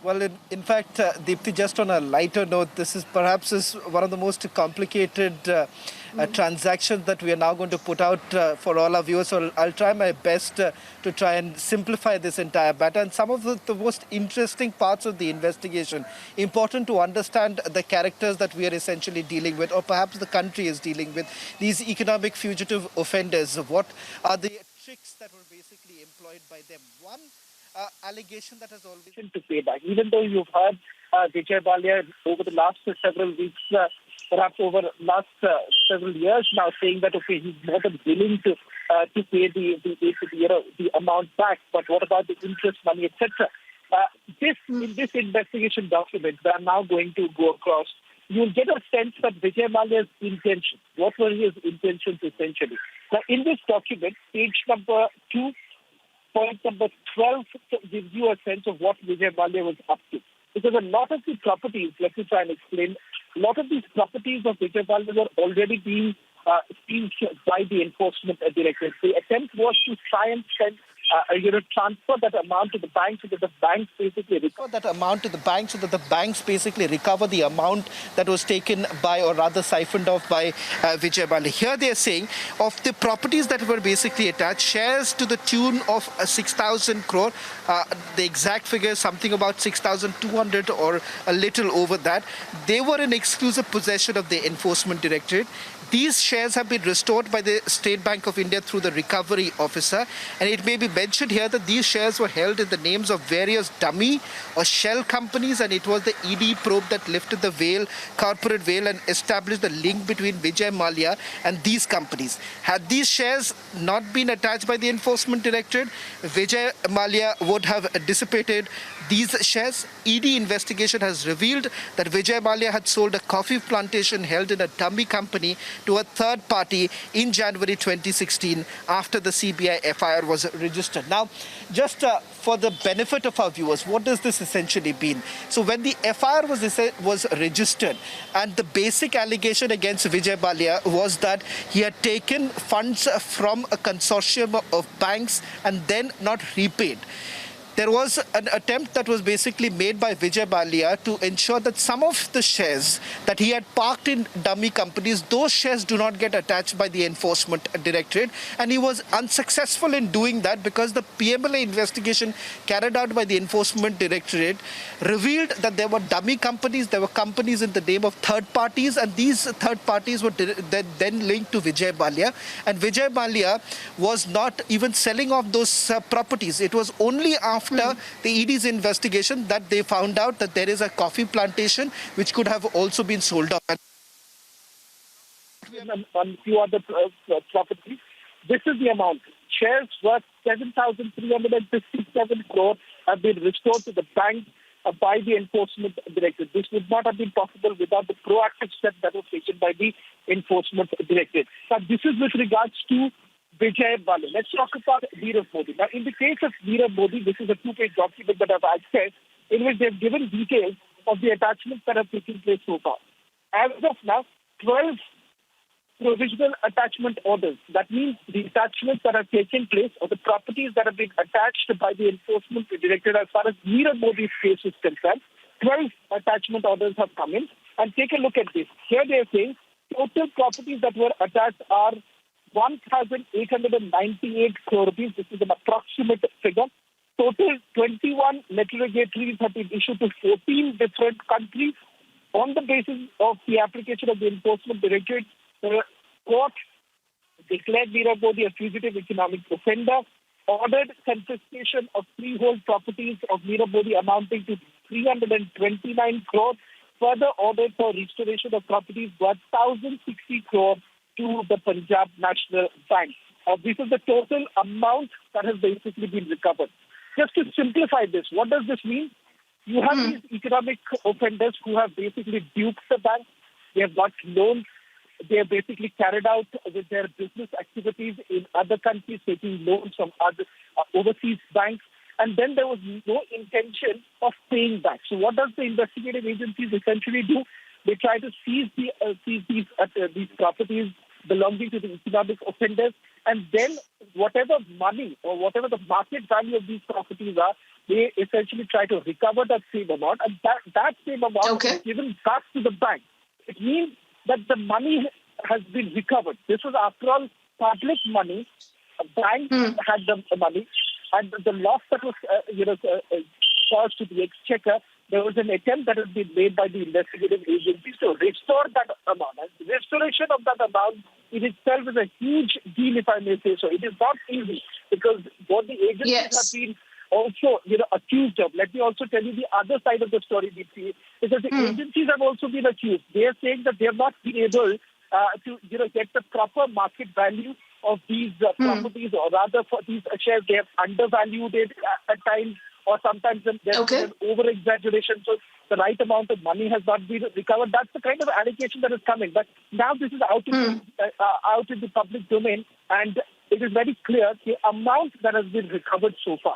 Well, in fact, Deepthi, just on a lighter note, this is perhaps is one of the most complicated transactions that we are now going to put out for all our viewers. So I'll try my best to try and simplify this entire matter. And some of the most interesting parts of the investigation, important to understand the characters that we are essentially dealing with, or perhaps the country is dealing with, these economic fugitive offenders. What are the tricks that were basically employed by them? One allegation that has always To pay back. Even though you've heard Vijay Mallya over the last several weeks, perhaps over last several years now, saying that okay, he's more than willing to pay the amount back, but what about the interest money, etc. This in this investigation document that I'm now going to go across, you'll get a sense that Vijay Mallya's intentions. What were his intentions essentially? Now, in this document, page number 2. Point number 12 gives you a sense of what Vijay Mallya was up to. Because a lot of the properties, let me try and explain, a lot of these properties of Vijay Mallya were already being seized by the enforcement directorate. The attempt was to try and transfer that amount to the bank so that the banks basically recover that amount to the bank so that the banks basically recover the amount that was taken by, or rather siphoned off by Vijay Mallya. Here they are saying of the properties that were basically attached, shares to the tune of 6,000 crore, the exact figure is something about 6,200 or a little over that. They were in exclusive possession of the enforcement directorate. These shares have been restored by the State Bank of India through the recovery officer. And it may be mentioned here that these shares were held in the names of various dummy or shell companies. And it was the ED probe that lifted the veil, corporate veil, and established the link between Vijay Mallya and these companies. Had these shares not been attached by the enforcement directorate, Vijay Mallya would have dissipated these shares. ED investigation has revealed that Vijay Mallya had sold a coffee plantation held in a dummy company to a third party in January 2016 after the CBI FIR was registered. Now, just for the benefit of our viewers, what does this essentially mean? So when the FIR was registered, and the basic allegation against Vijay Mallya was that he had taken funds from a consortium of banks and then not repaid. There was an attempt that was basically made by Vijay Mallya to ensure that some of the shares that he had parked in dummy companies, those shares do not get attached by the enforcement directorate. And he was unsuccessful in doing that because the PMLA investigation carried out by the enforcement directorate revealed that there were dummy companies, there were companies in the name of third parties, and these third parties were then linked to Vijay Mallya. And Vijay Mallya was not even selling off those properties. It was only after the ED's investigation that they found out that there is a coffee plantation which could have also been sold off. on few other properties. This is the amount. Shares worth 7,357 crore have been restored to the bank by the enforcement directorate. This would not have been possible without the proactive step that was taken by the enforcement directorate. Now, this is with regards to Vijay Mallya. Let's talk about Nirav Modi. Now, in the case of Nirav Modi, this is a two-page document that I've accessed in which they've given details of the attachments that have taken place so far. As of now, 12 provisional attachment orders. That means the attachments that have taken place or the properties that have been attached by the enforcement directorate as far as Nirav Modi's case is concerned, 12 attachment orders have come in. And take a look at this. Here they are saying total properties that were attached are 1,898 crore rupees. This is an approximate figure. Total 21 letter-regulatories have been issued to 14 different countries. On the basis of the application of the enforcement directorate, the court declared Nirav Modi a fugitive economic offender, ordered confiscation of freehold properties of Nirav Modi amounting to 329 crore, further ordered for restoration of properties worth 1,060 crore to the Punjab National Bank. This is the total amount that has basically been recovered. Just to simplify this, what does this mean? You have these economic offenders who have basically duped the bank. They have got loans. They have basically carried out with their business activities in other countries, taking loans from other overseas banks. And then there was no intention of paying back. So what does the investigative agencies essentially do? They try to seize these properties belonging to the economic offenders, and then whatever money or whatever the market value of these properties are, they essentially try to recover that same amount, and that same amount is given back to the bank. It means that the money has been recovered. This was, after all, public money. A bank had the money, and the loss that was caused to the exchequer, there was an attempt that has been made by the investigative agencies to restore that amount. And restoration of that amount in itself is a huge deal, if I may say so. It is not easy because what the agencies have been also, accused of. Let me also tell you the other side of the story, Deepthi, is that the agencies have also been accused. They are saying that they have not been able to, get the proper market value of these properties, or rather for these shares, they have undervalued it at times, or sometimes there's been an over-exaggeration, so the right amount of money has not been recovered. That's the kind of allegation that is coming. But now this is out in the public domain, and it is very clear the amount that has been recovered so far.